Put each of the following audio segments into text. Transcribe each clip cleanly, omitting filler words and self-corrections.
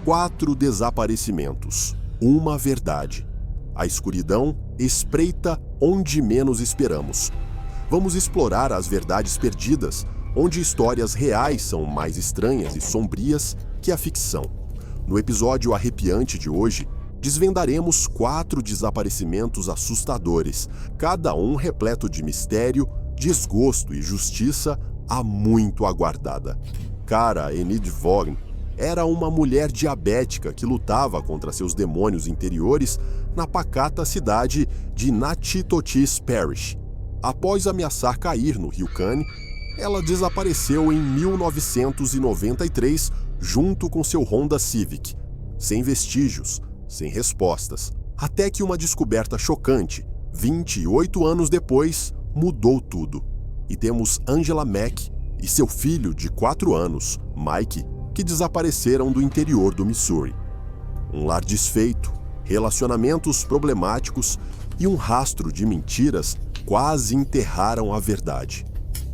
4 desaparecimentos, uma verdade. A escuridão espreita onde menos esperamos. Vamos explorar as verdades perdidas, onde histórias reais são mais estranhas e sombrias que a ficção. No episódio arrepiante de hoje, desvendaremos 4 desaparecimentos assustadores, cada um repleto de mistério, desgosto e justiça há muito aguardada. Cara Enid Vaughn era uma mulher diabética que lutava contra seus demônios interiores na pacata cidade de Natchitoches Parish. Após ameaçar cair no rio Cane, ela desapareceu em 1993 junto com seu Honda Civic, sem vestígios, sem respostas, até que uma descoberta chocante, 28 anos depois, mudou tudo. E temos Angela Mack e seu filho de 4 anos, Mike, que desapareceram do interior do Missouri. Um lar desfeito, relacionamentos problemáticos e um rastro de mentiras quase enterraram a verdade.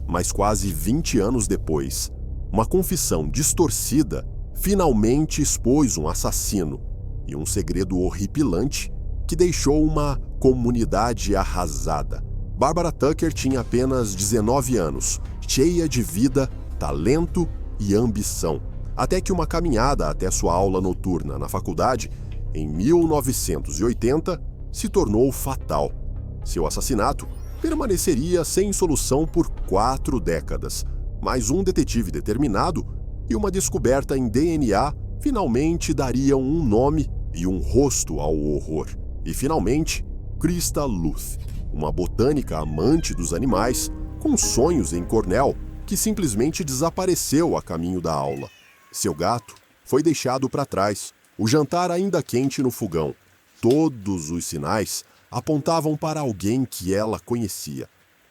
Mas quase 20 anos depois, uma confissão distorcida finalmente expôs um assassino e um segredo horripilante que deixou uma comunidade arrasada. Barbara Tucker tinha apenas 19 anos, cheia de vida, talento e ambição, até que uma caminhada até sua aula noturna na faculdade, em 1980, se tornou fatal. Seu assassinato permaneceria sem solução por 4 décadas, mas um detetive determinado e uma descoberta em DNA finalmente dariam um nome e um rosto ao horror. E finalmente, Krista Luth, uma botânica amante dos animais, com sonhos em Cornell, que simplesmente desapareceu a caminho da aula. Seu gato foi deixado para trás, o jantar ainda quente no fogão. Todos os sinais apontavam para alguém que ela conhecia.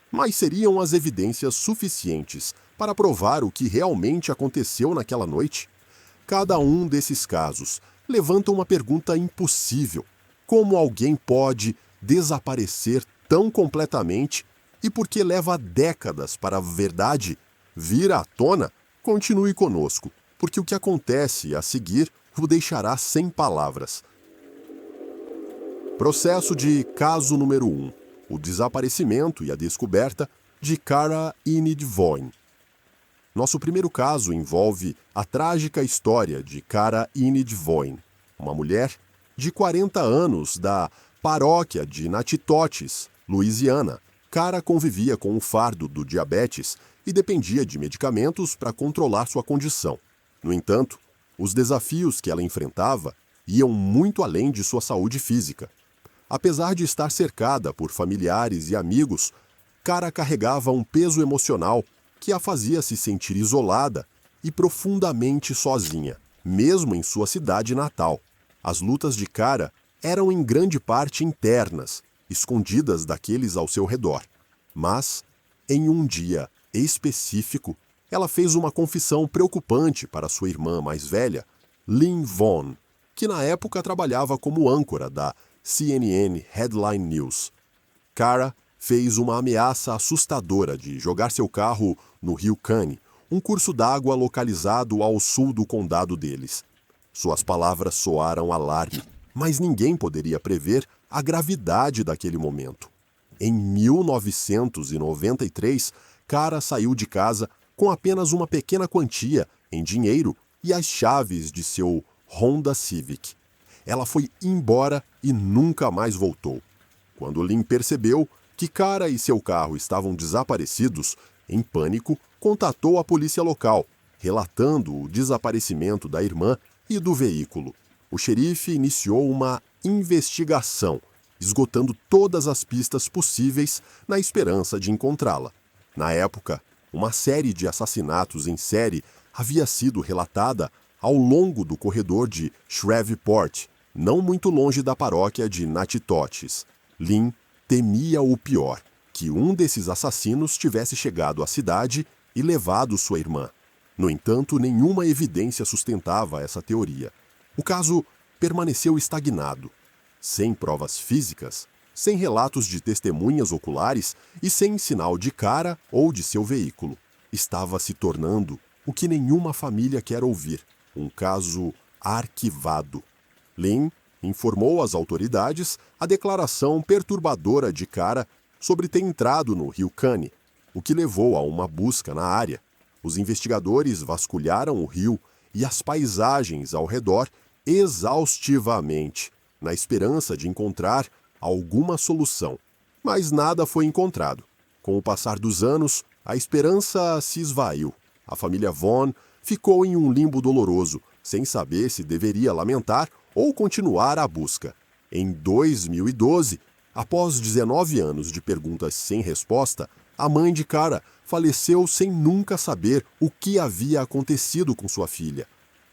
Mas seriam as evidências suficientes para provar o que realmente aconteceu naquela noite? Cada um desses casos levanta uma pergunta impossível. Como alguém pode desaparecer tão completamente e por que leva décadas para a verdade vir à tona? Continue conosco, porque o que acontece a seguir o deixará sem palavras. Processo de caso número 1. O desaparecimento e a descoberta de Cara Enid Vaughn. Nosso primeiro caso envolve a trágica história de Cara Enid Vaughn, uma mulher de 40 anos da paróquia de Natchitoches, Louisiana. Cara convivia com o fardo do diabetes e dependia de medicamentos para controlar sua condição. No entanto, os desafios que ela enfrentava iam muito além de sua saúde física. Apesar de estar cercada por familiares e amigos, Cara carregava um peso emocional que a fazia se sentir isolada e profundamente sozinha, mesmo em sua cidade natal. As lutas de Cara eram em grande parte internas, escondidas daqueles ao seu redor. Mas, em um dia específico, ela fez uma confissão preocupante para sua irmã mais velha, Lynn Vaughn, que na época trabalhava como âncora da CNN Headline News. Cara fez uma ameaça assustadora de jogar seu carro no rio Cane, um curso d'água localizado ao sul do condado deles. Suas palavras soaram alarme, mas ninguém poderia prever a gravidade daquele momento. Em 1993, Cara saiu de casa com apenas uma pequena quantia em dinheiro e as chaves de seu Honda Civic. Ela foi embora e nunca mais voltou. Quando Lynn percebeu que Cara e seu carro estavam desaparecidos, em pânico, contatou a polícia local, relatando o desaparecimento da irmã e do veículo. O xerife iniciou uma investigação, esgotando todas as pistas possíveis na esperança de encontrá-la. Na época, uma série de assassinatos em série havia sido relatada ao longo do corredor de Shreveport, não muito longe da paróquia de Natchitoches. Lynn temia o pior, que um desses assassinos tivesse chegado à cidade e levado sua irmã. No entanto, nenhuma evidência sustentava essa teoria. O caso permaneceu estagnado, sem provas físicas, sem relatos de testemunhas oculares e sem sinal de Cara ou de seu veículo. Estava se tornando o que nenhuma família quer ouvir, um caso arquivado. Lin informou às autoridades a declaração perturbadora de Kara sobre ter entrado no rio Kane, o que levou a uma busca na área. Os investigadores vasculharam o rio e as paisagens ao redor exaustivamente, na esperança de encontrar alguma solução. Mas nada foi encontrado. Com o passar dos anos, a esperança se esvaiu. A família Vaughn ficou em um limbo doloroso, sem saber se deveria lamentar ou continuar a busca. Em 2012, após 19 anos de perguntas sem resposta, a mãe de Kara faleceu sem nunca saber o que havia acontecido com sua filha.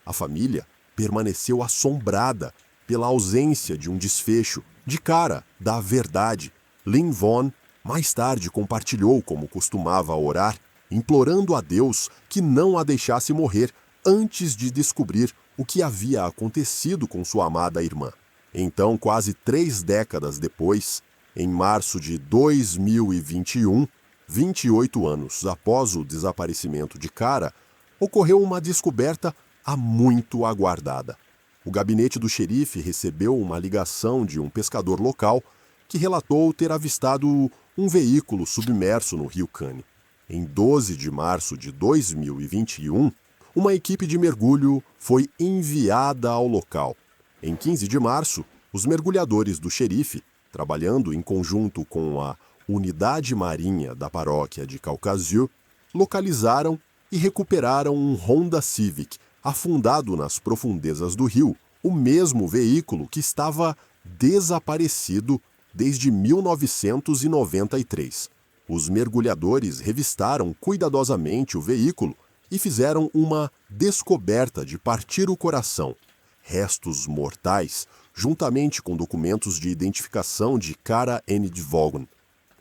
A família permaneceu assombrada pela ausência de um desfecho, de Kara, da verdade. Lin Vaughn mais tarde compartilhou como costumava orar, implorando a Deus que não a deixasse morrer antes de descobrir o que havia acontecido com sua amada irmã. Então, quase 3 décadas depois, em março de 2021, 28 anos após o desaparecimento de Kara, ocorreu uma descoberta há muito aguardada. O gabinete do xerife recebeu uma ligação de um pescador local que relatou ter avistado um veículo submerso no rio Kane. Em 12 de março de 2021, uma equipe de mergulho foi enviada ao local. Em 15 de março, os mergulhadores do xerife, trabalhando em conjunto com a Unidade Marinha da paróquia de Calcasieu, localizaram e recuperaram um Honda Civic afundado nas profundezas do rio, o mesmo veículo que estava desaparecido desde 1993. Os mergulhadores revistaram cuidadosamente o veículo e fizeram uma descoberta de partir o coração. Restos mortais, juntamente com documentos de identificação de Kara N. Vaughan.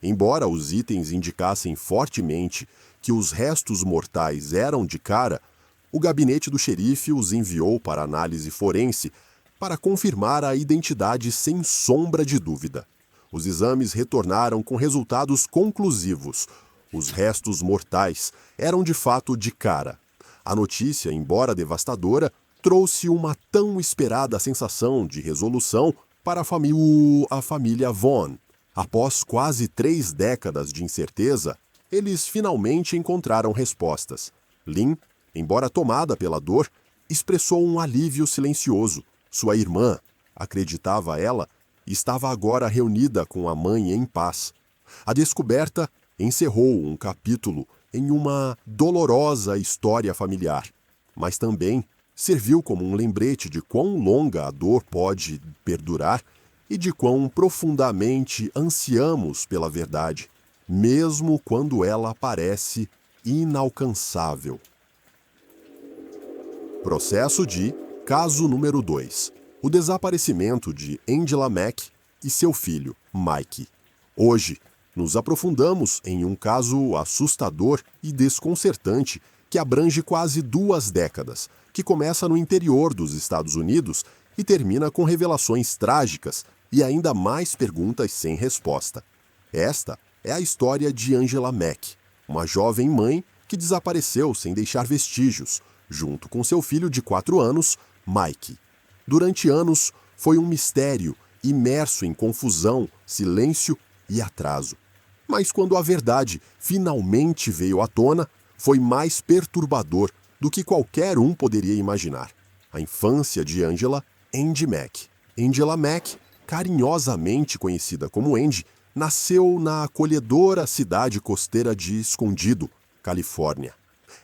Embora os itens indicassem fortemente que os restos mortais eram de Kara, o gabinete do xerife os enviou para análise forense para confirmar a identidade sem sombra de dúvida. Os exames retornaram com resultados conclusivos. Os restos mortais eram de fato de Kara. A notícia, embora devastadora, trouxe uma tão esperada sensação de resolução para a família Vaughn. Após quase 3 décadas de incerteza, eles finalmente encontraram respostas. Lin, embora tomada pela dor, expressou um alívio silencioso. Sua irmã, acreditava ela, estava agora reunida com a mãe em paz. A descoberta encerrou um capítulo em uma dolorosa história familiar, mas também serviu como um lembrete de quão longa a dor pode perdurar e de quão profundamente ansiamos pela verdade, mesmo quando ela parece inalcançável. Processo de caso número 2. O desaparecimento de Angela Mack e seu filho, Mike. Hoje, nos aprofundamos em um caso assustador e desconcertante que abrange quase 2 décadas, que começa no interior dos Estados Unidos e termina com revelações trágicas e ainda mais perguntas sem resposta. Esta é a história de Angela Mack, uma jovem mãe que desapareceu sem deixar vestígios, junto com seu filho de 4 anos, Mike. Durante anos, foi um mistério, imerso em confusão, silêncio e atraso. Mas quando a verdade finalmente veio à tona, foi mais perturbador do que qualquer um poderia imaginar. A infância de Angela, Andy Mack. Angela Mack, carinhosamente conhecida como Andy, nasceu na acolhedora cidade costeira de Escondido, Califórnia.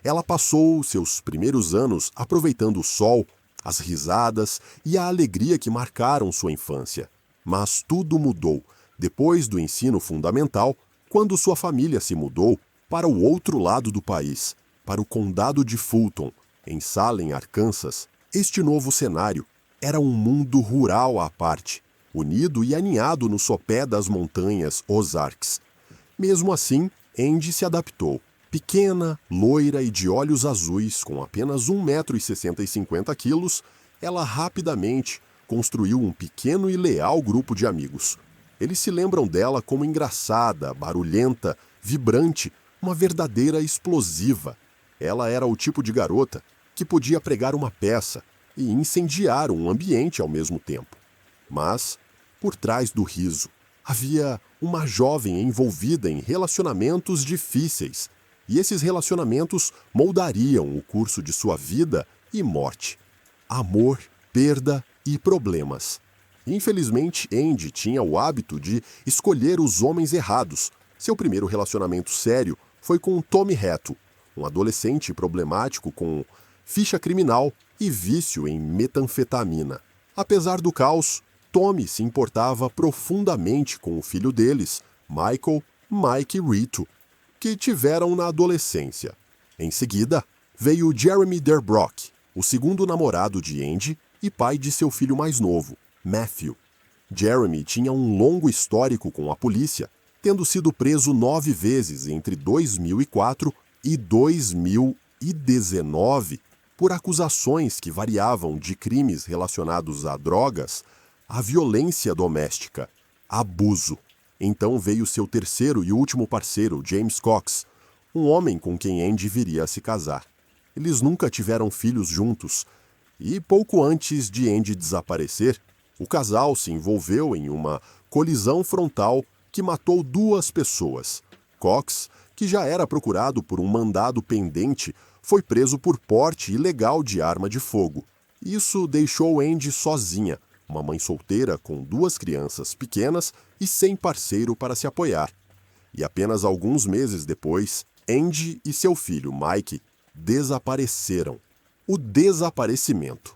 Ela passou seus primeiros anos aproveitando o sol, as risadas e a alegria que marcaram sua infância. Mas tudo mudou depois do ensino fundamental, quando sua família se mudou para o outro lado do país, para o condado de Fulton, em Salem, Arkansas. Este novo cenário era um mundo rural à parte, unido e aninhado no sopé das montanhas Ozarks. Mesmo assim, Andy se adaptou. Pequena, loira e de olhos azuis, com apenas 1,65 m, ela rapidamente construiu um pequeno e leal grupo de amigos. Eles se lembram dela como engraçada, barulhenta, vibrante, uma verdadeira explosiva. Ela era o tipo de garota que podia pregar uma peça, e incendiar um ambiente ao mesmo tempo. Mas, por trás do riso, havia uma jovem envolvida em relacionamentos difíceis, e esses relacionamentos moldariam o curso de sua vida e morte. Amor, perda e problemas. Infelizmente, Andy tinha o hábito de escolher os homens errados. Seu primeiro relacionamento sério foi com Tommy Retto, um adolescente problemático com ficha criminal e vício em metanfetamina. Apesar do caos, Tommy se importava profundamente com o filho deles, Michael Mike Retto, que tiveram na adolescência. Em seguida, veio Jeremy Derbrock, o segundo namorado de Andy e pai de seu filho mais novo, Matthew. Jeremy tinha um longo histórico com a polícia, tendo sido preso 9 vezes entre 2004 e 2019 por acusações que variavam de crimes relacionados a drogas, a violência doméstica, abuso. Então veio seu terceiro e último parceiro, James Cox, um homem com quem Andy viria a se casar. Eles nunca tiveram filhos juntos, e pouco antes de Andy desaparecer, o casal se envolveu em uma colisão frontal que matou 2 pessoas. Cox, que já era procurado por um mandado pendente, foi preso por porte ilegal de arma de fogo. Isso deixou Andy sozinha, uma mãe solteira com 2 crianças pequenas e sem parceiro para se apoiar. E apenas alguns meses depois, Andy e seu filho Mike desapareceram. O desaparecimento.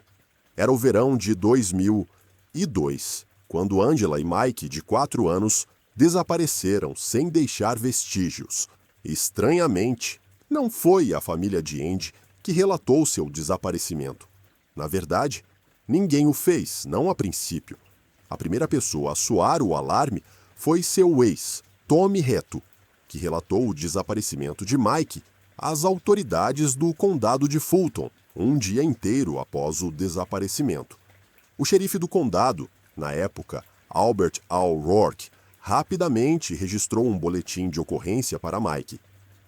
Era o verão de 2002, quando Angela e Mike, de 4 anos, desapareceram sem deixar vestígios. Estranhamente, não foi a família de Andy que relatou seu desaparecimento. Na verdade, ninguém o fez, não a princípio. A primeira pessoa a soar o alarme foi seu ex, Tommy Retto, que relatou o desaparecimento de Mike às autoridades do condado de Fulton, um dia inteiro após o desaparecimento. O xerife do condado, na época, Albert O'Rourke, rapidamente registrou um boletim de ocorrência para Mike.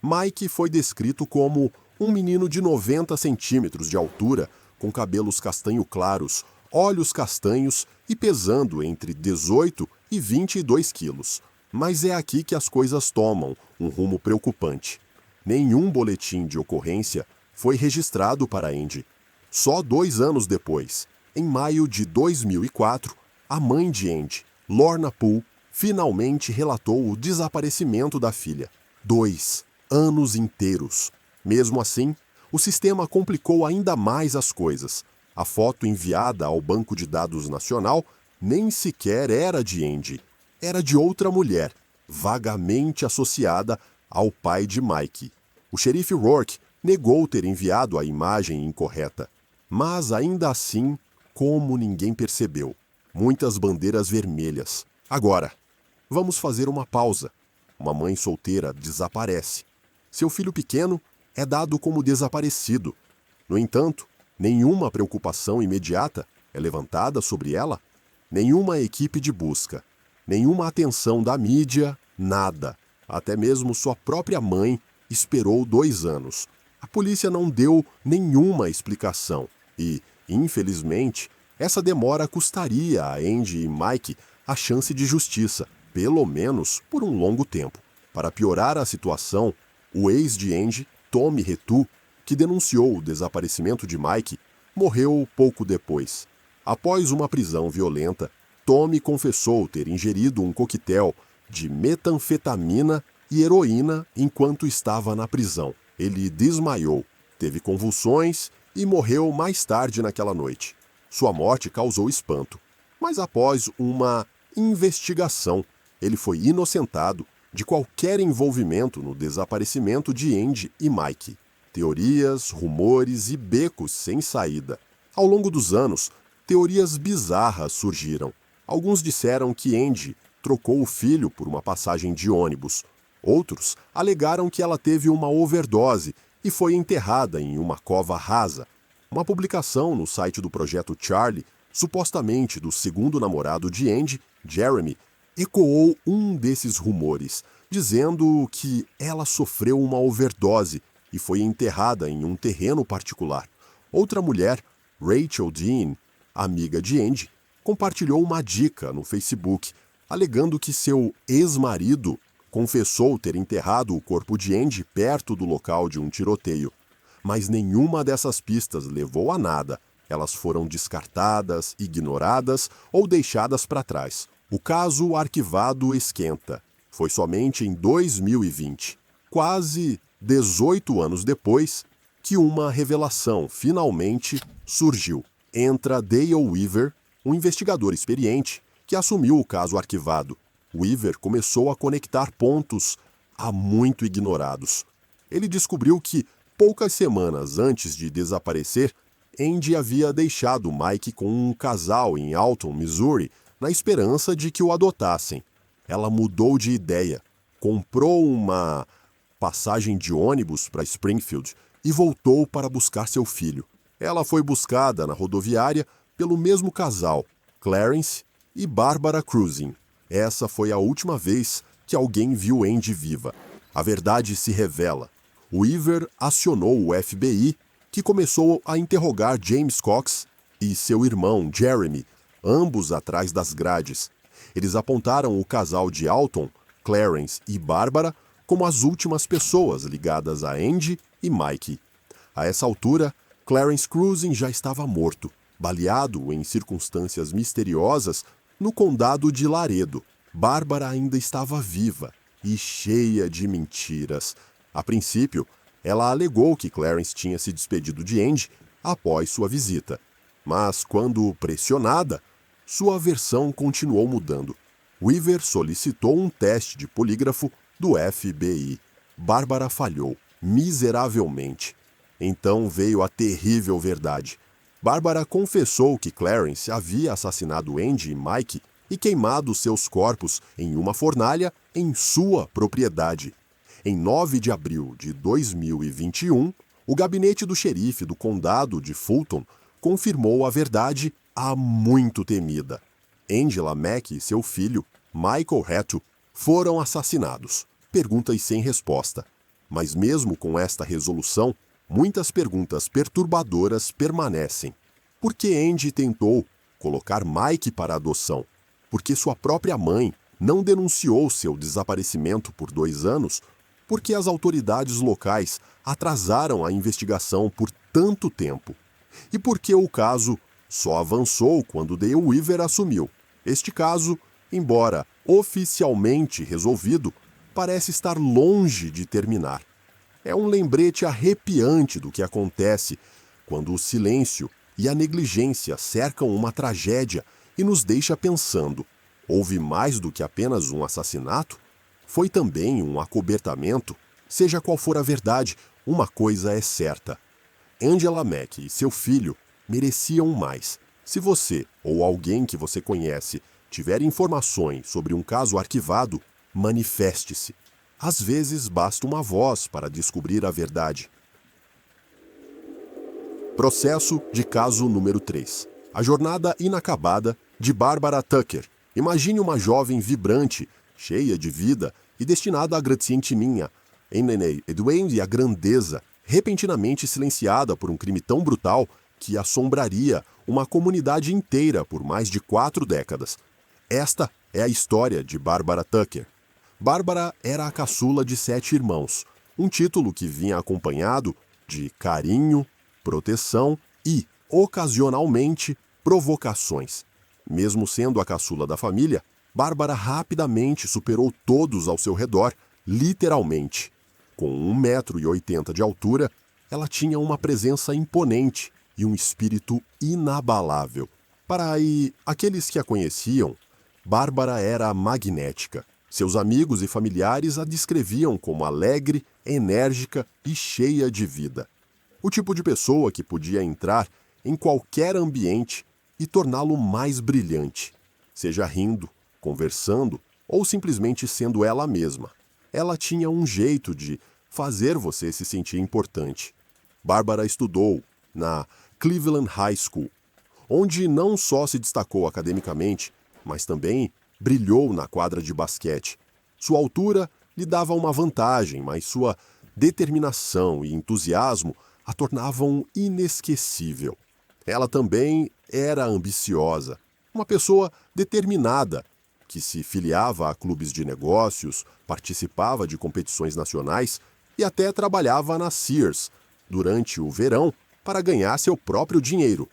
Mike foi descrito como um menino de 90 centímetros de altura, com cabelos castanho claros, olhos castanhos e pesando entre 18 e 22 quilos. Mas é aqui que as coisas tomam um rumo preocupante. Nenhum boletim de ocorrência foi registrado para Andy. Só 2 anos depois, em maio de 2004, a mãe de Andy, Lorna Poole, finalmente relatou o desaparecimento da filha. 2 anos inteiros. Mesmo assim, o sistema complicou ainda mais as coisas. A foto enviada ao Banco de Dados Nacional nem sequer era de Andy. Era de outra mulher, vagamente associada ao pai de Mike. O xerife Rourke negou ter enviado a imagem incorreta. Mas ainda assim, como ninguém percebeu? Muitas bandeiras vermelhas. Agora, vamos fazer uma pausa. Uma mãe solteira desaparece. Seu filho pequeno é dado como desaparecido. No entanto, nenhuma preocupação imediata é levantada sobre ela, nenhuma equipe de busca, nenhuma atenção da mídia, nada. Até mesmo sua própria mãe esperou 2 anos. A polícia não deu nenhuma explicação e, infelizmente, essa demora custaria a Andy e Mike a chance de justiça, pelo menos por um longo tempo. Para piorar a situação, o ex de Andy, Tommy Retto, que denunciou o desaparecimento de Mike, morreu pouco depois. Após uma prisão violenta, Tommy confessou ter ingerido um coquetel de metanfetamina e heroína enquanto estava na prisão. Ele desmaiou, teve convulsões e morreu mais tarde naquela noite. Sua morte causou espanto, mas após uma investigação, ele foi inocentado de qualquer envolvimento no desaparecimento de Andy e Mike. Teorias, rumores e becos sem saída. Ao longo dos anos, teorias bizarras surgiram. Alguns disseram que Andy trocou o filho por uma passagem de ônibus. Outros alegaram que ela teve uma overdose e foi enterrada em uma cova rasa. Uma publicação no site do Projeto Charlie, supostamente do segundo namorado de Andy, Jeremy, ecoou um desses rumores, dizendo que ela sofreu uma overdose e foi enterrada em um terreno particular. Outra mulher, Rachel Dean, amiga de Andy, compartilhou uma dica no Facebook, alegando que seu ex-marido confessou ter enterrado o corpo de Andy perto do local de um tiroteio. Mas nenhuma dessas pistas levou a nada. Elas foram descartadas, ignoradas ou deixadas para trás. O caso arquivado esquenta. Foi somente em 2020, quase 18 anos depois, que uma revelação finalmente surgiu. Entra Dale Weaver, um investigador experiente, que assumiu o caso arquivado. Weaver começou a conectar pontos há muito ignorados. Ele descobriu que, poucas semanas antes de desaparecer, Andy havia deixado Mike com um casal em Alton, Missouri, na esperança de que o adotassem. Ela mudou de ideia, comprou uma passagem de ônibus para Springfield e voltou para buscar seu filho. Ela foi buscada na rodoviária pelo mesmo casal, Clarence e Barbara Cruzen. Essa foi a última vez que alguém viu Andy viva. A verdade se revela. Weaver acionou o FBI, que começou a interrogar James Cox e seu irmão Jeremy, ambos atrás das grades. Eles apontaram o casal de Alton, Clarence e Barbara, como as últimas pessoas ligadas a Andy e Mike. A essa altura, Clarence Cruzen já estava morto, baleado em circunstâncias misteriosas no condado de Laredo. Barbara ainda estava viva e cheia de mentiras. A princípio, ela alegou que Clarence tinha se despedido de Andy após sua visita. Mas, quando pressionada, sua versão continuou mudando. Weaver solicitou um teste de polígrafo do FBI. Barbara falhou, miseravelmente. Então veio a terrível verdade. Barbara confessou que Clarence havia assassinado Andy e Mike e queimado seus corpos em uma fornalha em sua propriedade. Em 9 de abril de 2021, o gabinete do xerife do condado de Fulton confirmou a verdade há muito temida. Angela Mack e seu filho, Michael Hatto, foram assassinados. Perguntas sem resposta. Mas mesmo com esta resolução, muitas perguntas perturbadoras permanecem. Por que Andy tentou colocar Mike para adoção? Por que sua própria mãe não denunciou seu desaparecimento por 2 anos? Por que as autoridades locais atrasaram a investigação por tanto tempo? E por que o caso só avançou quando Dale Weaver assumiu? Este caso, embora oficialmente resolvido, parece estar longe de terminar. É um lembrete arrepiante do que acontece quando o silêncio e a negligência cercam uma tragédia e nos deixa pensando: houve mais do que apenas um assassinato? Foi também um acobertamento? Seja qual for a verdade, uma coisa é certa. Angela Mack e seu filho mereciam mais. Se você ou alguém que você conhece tiver informações sobre um caso arquivado, manifeste-se. Às vezes basta uma voz para descobrir a verdade. Processo de caso número 3. A jornada inacabada de Barbara Tucker. Imagine uma jovem vibrante, cheia de vida e destinada à gratientinha, e a grandeza, repentinamente silenciada por um crime tão brutal que assombraria uma comunidade inteira por mais de 4 décadas. Esta é a história de Barbara Tucker. Bárbara era a caçula de 7 irmãos, um título que vinha acompanhado de carinho, proteção e, ocasionalmente, provocações. Mesmo sendo a caçula da família, Bárbara rapidamente superou todos ao seu redor, literalmente. Com 1,80 m de altura, ela tinha uma presença imponente e um espírito inabalável. Para aqueles que a conheciam, Bárbara era magnética. Seus amigos e familiares a descreviam como alegre, enérgica e cheia de vida. O tipo de pessoa que podia entrar em qualquer ambiente e torná-lo mais brilhante, seja rindo, conversando ou simplesmente sendo ela mesma. Ela tinha um jeito de fazer você se sentir importante. Bárbara estudou na Cleveland High School, onde não só se destacou academicamente, mas também brilhou na quadra de basquete. Sua altura lhe dava uma vantagem, mas sua determinação e entusiasmo a tornavam inesquecível. Ela também era ambiciosa, uma pessoa determinada, que se filiava a clubes de negócios, participava de competições nacionais e até trabalhava na Sears durante o verão para ganhar seu próprio dinheiro.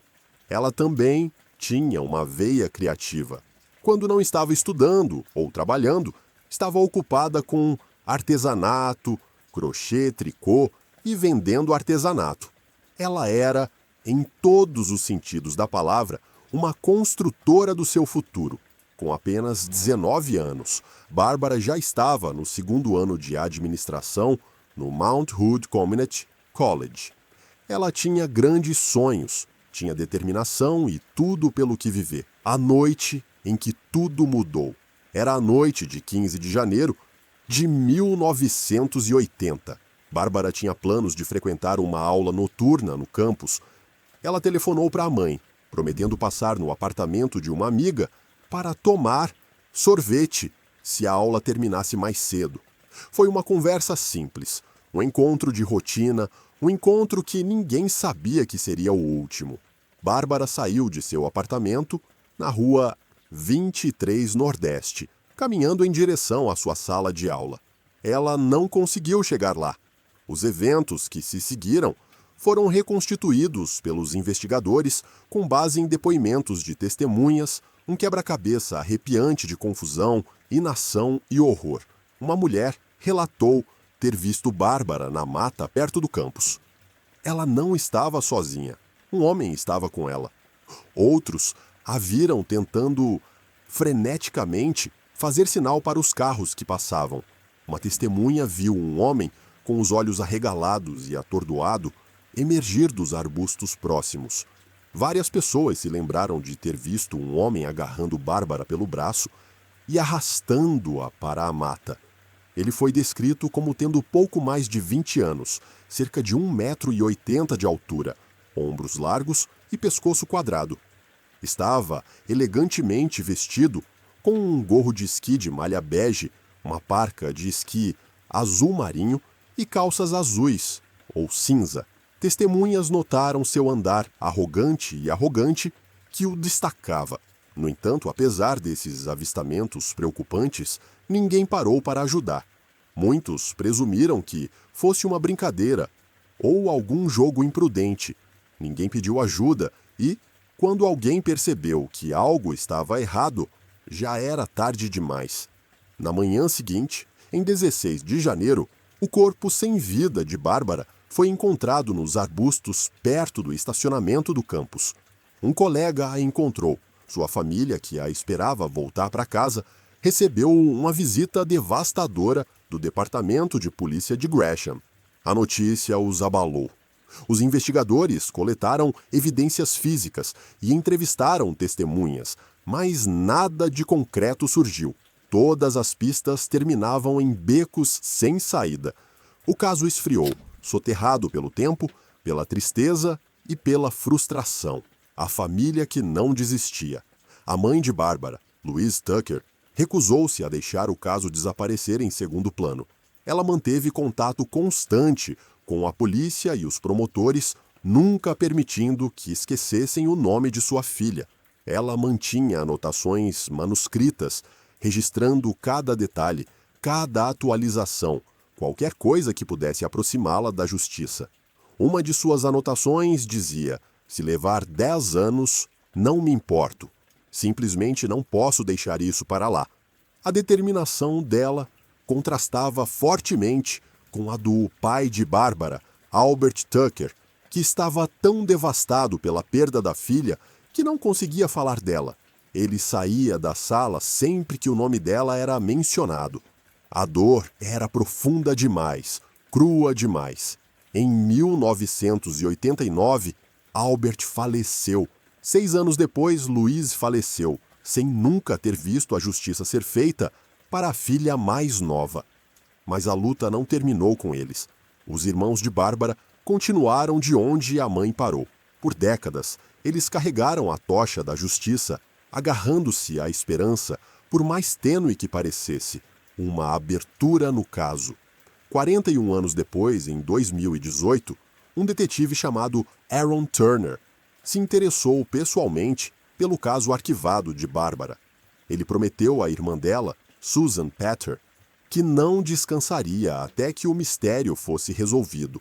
Ela também tinha uma veia criativa. Quando não estava estudando ou trabalhando, estava ocupada com artesanato, crochê, tricô e vendendo artesanato. Ela era, em todos os sentidos da palavra, uma construtora do seu futuro. Com apenas 19 anos, Bárbara já estava no segundo ano de administração no Mount Hood Community College. Ela tinha grandes sonhos, tinha determinação e tudo pelo que viver. A noite em que tudo mudou. Era a noite de 15 de janeiro de 1980. Bárbara tinha planos de frequentar uma aula noturna no campus. Ela telefonou para a mãe, prometendo passar no apartamento de uma amiga para tomar sorvete se a aula terminasse mais cedo. Foi uma conversa simples, um encontro de rotina, um encontro que ninguém sabia que seria o último. Bárbara saiu de seu apartamento na rua 23 Nordeste, caminhando em direção à sua sala de aula. Ela não conseguiu chegar lá. Os eventos que se seguiram foram reconstituídos pelos investigadores com base em depoimentos de testemunhas, um quebra-cabeça arrepiante de confusão, inação e horror. Uma mulher relatou ter visto Bárbara na mata perto do campus. Ela não estava sozinha. Um homem estava com ela. Outros a viram tentando freneticamente fazer sinal para os carros que passavam. Uma testemunha viu um homem com os olhos arregalados e atordoado emergir dos arbustos próximos. Várias pessoas se lembraram de ter visto um homem agarrando Bárbara pelo braço e arrastando-a para a mata. Ele foi descrito como tendo pouco mais de 20 anos, cerca de 1,80 m de altura, ombros largos e pescoço quadrado. Estava elegantemente vestido, com um gorro de esqui de malha bege, uma parca de esqui azul marinho e calças azuis, ou cinza. Testemunhas notaram seu andar arrogante que o destacava. No entanto, apesar desses avistamentos preocupantes, ninguém parou para ajudar. Muitos presumiram que fosse uma brincadeira ou algum jogo imprudente. Ninguém pediu ajuda e, quando alguém percebeu que algo estava errado, já era tarde demais. Na manhã seguinte, em 16 de janeiro, o corpo sem vida de Bárbara foi encontrado nos arbustos perto do estacionamento do campus. Um colega a encontrou. Sua família, que a esperava voltar para casa, recebeu uma visita devastadora do Departamento de Polícia de Gresham. A notícia os abalou. Os investigadores coletaram evidências físicas e entrevistaram testemunhas, mas nada de concreto surgiu. Todas as pistas terminavam em becos sem saída. O caso esfriou, soterrado pelo tempo, pela tristeza e pela frustração. A família que não desistia. A mãe de Bárbara, Louise Tucker, recusou-se a deixar o caso desaparecer em segundo plano. Ela manteve contato constante com a polícia e os promotores, nunca permitindo que esquecessem o nome de sua filha. Ela mantinha anotações manuscritas, registrando cada detalhe, cada atualização, qualquer coisa que pudesse aproximá-la da justiça. Uma de suas anotações dizia: "Se levar 10 anos, não me importo. Simplesmente não posso deixar isso para lá." A determinação dela contrastava fortemente com a do pai de Bárbara, Albert Tucker, que estava tão devastado pela perda da filha que não conseguia falar dela. Ele saía da sala sempre que o nome dela era mencionado. A dor era profunda demais, crua demais. Em 1989, Albert faleceu. 6 anos depois, Louise faleceu, sem nunca ter visto a justiça ser feita para a filha mais nova. Mas a luta não terminou com eles. Os irmãos de Bárbara continuaram de onde a mãe parou. Por décadas, eles carregaram a tocha da justiça, agarrando-se à esperança, por mais tênue que parecesse, uma abertura no caso. 41 anos depois, em 2018, um detetive chamado Aaron Turner se interessou pessoalmente pelo caso arquivado de Bárbara. Ele prometeu à irmã dela, Susan Patter, que não descansaria até que o mistério fosse resolvido.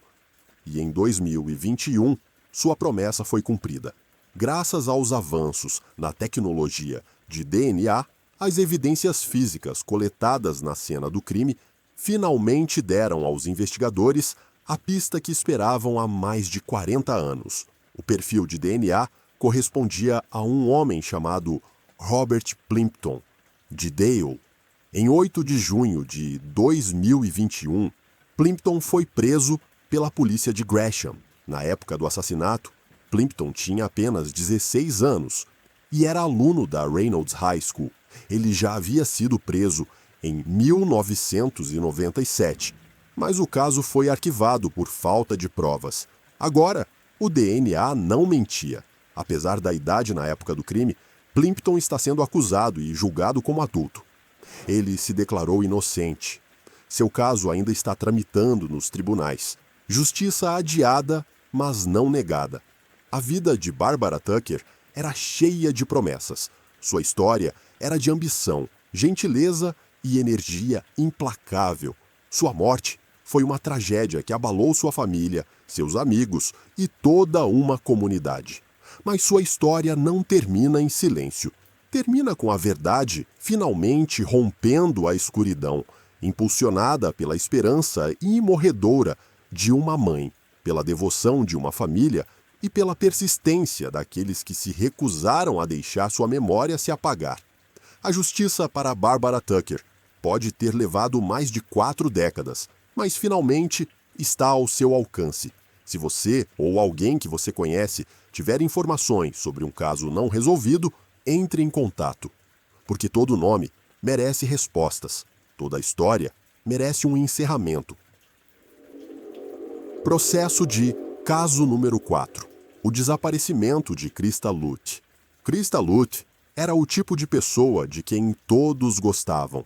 E em 2021, sua promessa foi cumprida. Graças aos avanços na tecnologia de DNA, as evidências físicas coletadas na cena do crime finalmente deram aos investigadores a pista que esperavam há mais de 40 anos. O perfil de DNA correspondia a um homem chamado Robert Plimpton, de Dale. Em 8 de junho de 2021, Plimpton foi preso pela polícia de Gresham. Na época do assassinato, Plimpton tinha apenas 16 anos e era aluno da Reynolds High School. Ele já havia sido preso em 1997, mas o caso foi arquivado por falta de provas. Agora, o DNA não mentia. Apesar da idade na época do crime, Plimpton está sendo acusado e julgado como adulto. Ele se declarou inocente. Seu caso ainda está tramitando nos tribunais. Justiça adiada, mas não negada. A vida de Barbara Tucker era cheia de promessas. Sua história era de ambição, gentileza e energia implacável. Sua morte foi uma tragédia que abalou sua família, seus amigos e toda uma comunidade. Mas sua história não termina em silêncio. Termina com a verdade finalmente rompendo a escuridão, impulsionada pela esperança imorredora de uma mãe, pela devoção de uma família e pela persistência daqueles que se recusaram a deixar sua memória se apagar. A justiça para Barbara Tucker pode ter levado mais de 4 décadas, mas finalmente está ao seu alcance. Se você ou alguém que você conhece tiver informações sobre um caso não resolvido, entre em contato. Porque todo nome merece respostas. Toda história merece um encerramento. Processo de caso número 4. O desaparecimento de Krista Lutte. Krista Lutte era o tipo de pessoa de quem todos gostavam.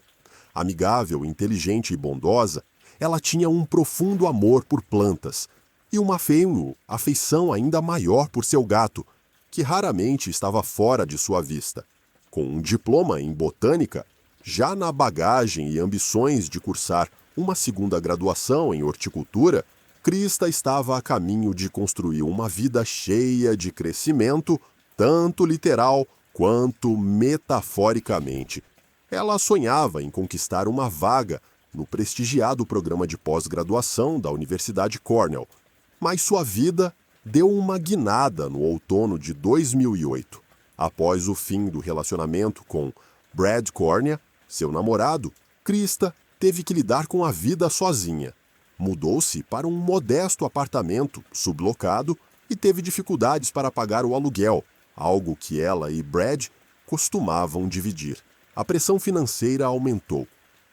Amigável, inteligente e bondosa, ela tinha um profundo amor por plantas e uma afeição ainda maior por seu gato, que raramente estava fora de sua vista. Com um diploma em botânica, já na bagagem e ambições de cursar uma segunda graduação em horticultura, Krista estava a caminho de construir uma vida cheia de crescimento, tanto literal quanto metaforicamente. Ela sonhava em conquistar uma vaga no prestigiado programa de pós-graduação da Universidade Cornell, mas sua vida deu uma guinada no outono de 2008. Após o fim do relacionamento com Brad Cornea, seu namorado, Krista teve que lidar com a vida sozinha. Mudou-se para um modesto apartamento sublocado e teve dificuldades para pagar o aluguel, algo que ela e Brad costumavam dividir. A pressão financeira aumentou.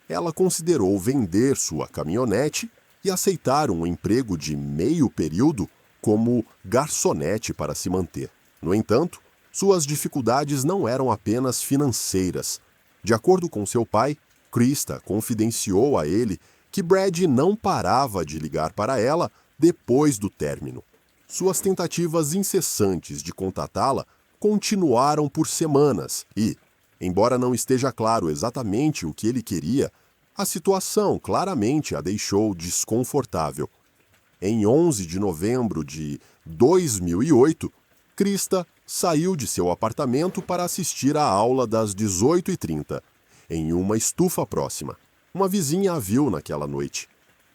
Ela considerou vender sua caminhonete e aceitar um emprego de meio período como garçonete para se manter. No entanto, suas dificuldades não eram apenas financeiras. De acordo com seu pai, Krista confidenciou a ele que Brad não parava de ligar para ela depois do término. Suas tentativas incessantes de contatá-la continuaram por semanas e, embora não esteja claro exatamente o que ele queria, a situação claramente a deixou desconfortável. Em 11 de novembro de 2008, Krista saiu de seu apartamento para assistir à aula das 18h30, em uma estufa próxima. Uma vizinha a viu naquela noite.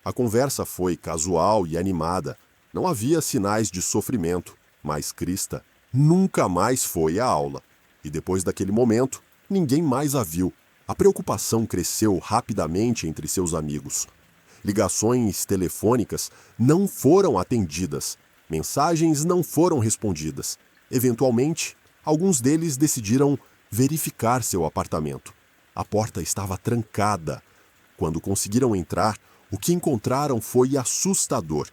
A conversa foi casual e animada. Não havia sinais de sofrimento, mas Krista nunca mais foi à aula. E depois daquele momento, ninguém mais a viu. A preocupação cresceu rapidamente entre seus amigos. Ligações telefônicas não foram atendidas. Mensagens não foram respondidas. Eventualmente, alguns deles decidiram verificar seu apartamento. A porta estava trancada. Quando conseguiram entrar, o que encontraram foi assustador.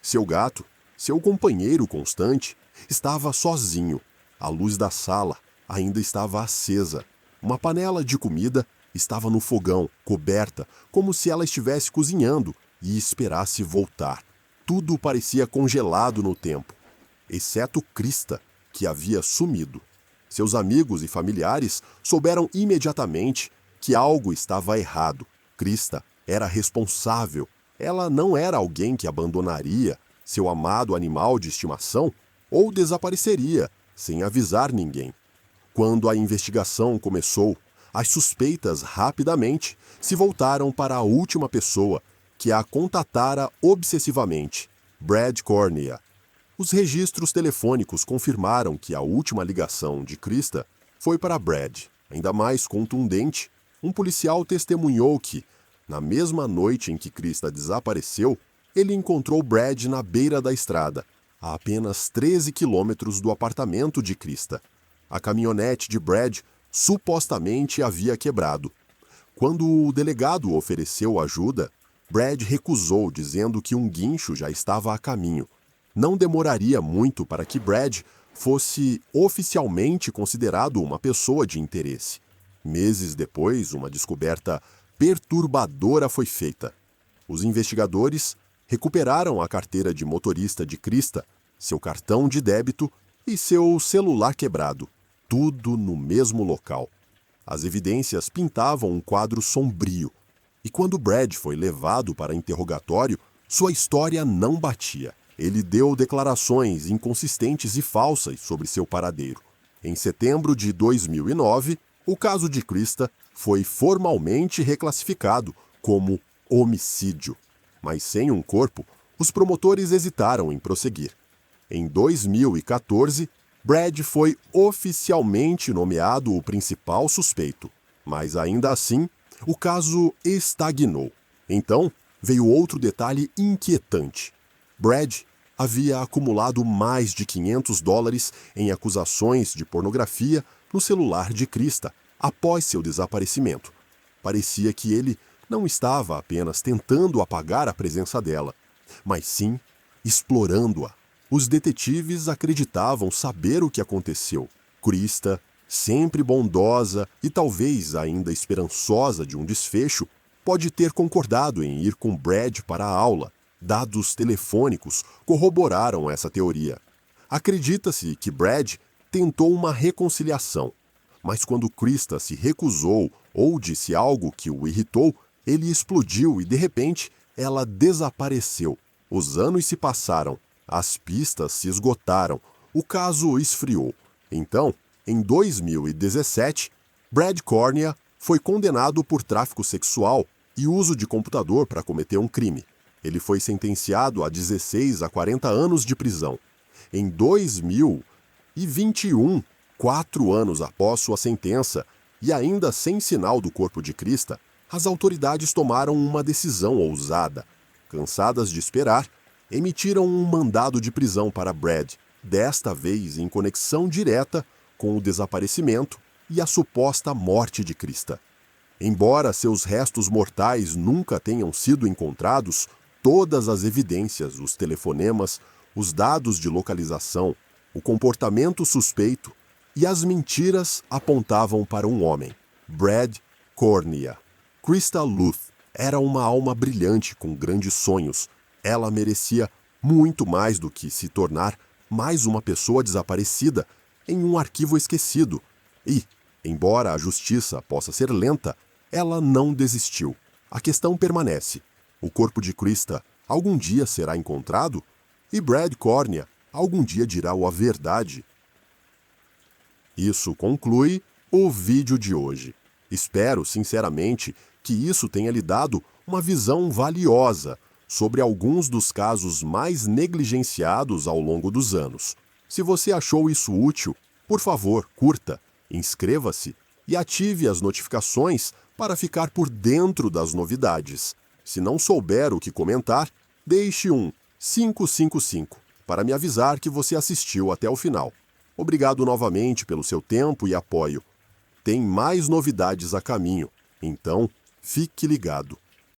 Seu gato, seu companheiro constante, estava sozinho. A luz da sala ainda estava acesa. Uma panela de comida estava no fogão, coberta, como se ela estivesse cozinhando e esperasse voltar. Tudo parecia congelado no tempo, exceto Krista, que havia sumido. Seus amigos e familiares souberam imediatamente que algo estava errado. Krista era responsável. Ela não era alguém que abandonaria seu amado animal de estimação ou desapareceria sem avisar ninguém. Quando a investigação começou, as suspeitas rapidamente se voltaram para a última pessoa que a contatara obsessivamente, Brad Cornea. Os registros telefônicos confirmaram que a última ligação de Krista foi para Brad. Ainda mais contundente, um policial testemunhou que, na mesma noite em que Krista desapareceu, ele encontrou Brad na beira da estrada, a apenas 13 quilômetros do apartamento de Krista. A caminhonete de Brad supostamente havia quebrado. Quando o delegado ofereceu ajuda, Brad recusou, dizendo que um guincho já estava a caminho. Não demoraria muito para que Brad fosse oficialmente considerado uma pessoa de interesse. Meses depois, uma descoberta perturbadora foi feita. Os investigadores recuperaram a carteira de motorista de Krista, seu cartão de débito e seu celular quebrado, tudo no mesmo local. As evidências pintavam um quadro sombrio, e quando Brad foi levado para interrogatório, sua história não batia. Ele deu declarações inconsistentes e falsas sobre seu paradeiro. Em setembro de 2009, o caso de Krista foi formalmente reclassificado como homicídio. Mas sem um corpo, os promotores hesitaram em prosseguir. Em 2014, Brad foi oficialmente nomeado o principal suspeito, mas ainda assim, o caso estagnou. Então, veio outro detalhe inquietante. Brad havia acumulado mais de $500 em acusações de pornografia no celular de Krista após seu desaparecimento. Parecia que ele não estava apenas tentando apagar a presença dela, mas sim explorando-a. Os detetives acreditavam saber o que aconteceu. Krista, sempre bondosa e talvez ainda esperançosa de um desfecho, pode ter concordado em ir com Brad para a aula. Dados telefônicos corroboraram essa teoria. Acredita-se que Brad tentou uma reconciliação, mas quando Krista se recusou ou disse algo que o irritou, ele explodiu e, de repente, ela desapareceu. Os anos se passaram, as pistas se esgotaram, o caso esfriou. Então, em 2017, Brad Cornea foi condenado por tráfico sexual e uso de computador para cometer um crime. Ele foi sentenciado a 16 a 40 anos de prisão. Em 2021, 4 anos após sua sentença, e ainda sem sinal do corpo de Krista, as autoridades tomaram uma decisão ousada. Cansadas de esperar, emitiram um mandado de prisão para Brad, desta vez em conexão direta com o desaparecimento e a suposta morte de Krista. Embora seus restos mortais nunca tenham sido encontrados, todas as evidências, os telefonemas, os dados de localização, o comportamento suspeito e as mentiras apontavam para um homem, Brad Cornea. Krista Luth era uma alma brilhante com grandes sonhos. Ela merecia muito mais do que se tornar mais uma pessoa desaparecida em um arquivo esquecido. E, embora a justiça possa ser lenta, ela não desistiu. A questão permanece. O corpo de Krista algum dia será encontrado? E Brad Cornea algum dia dirá a verdade? Isso conclui o vídeo de hoje. Espero, sinceramente, que isso tenha lhe dado uma visão valiosa sobre alguns dos casos mais negligenciados ao longo dos anos. Se você achou isso útil, por favor, curta, inscreva-se e ative as notificações para ficar por dentro das novidades. Se não souber o que comentar, deixe um 555 para me avisar que você assistiu até o final. Obrigado novamente pelo seu tempo e apoio. Tem mais novidades a caminho, então fique ligado.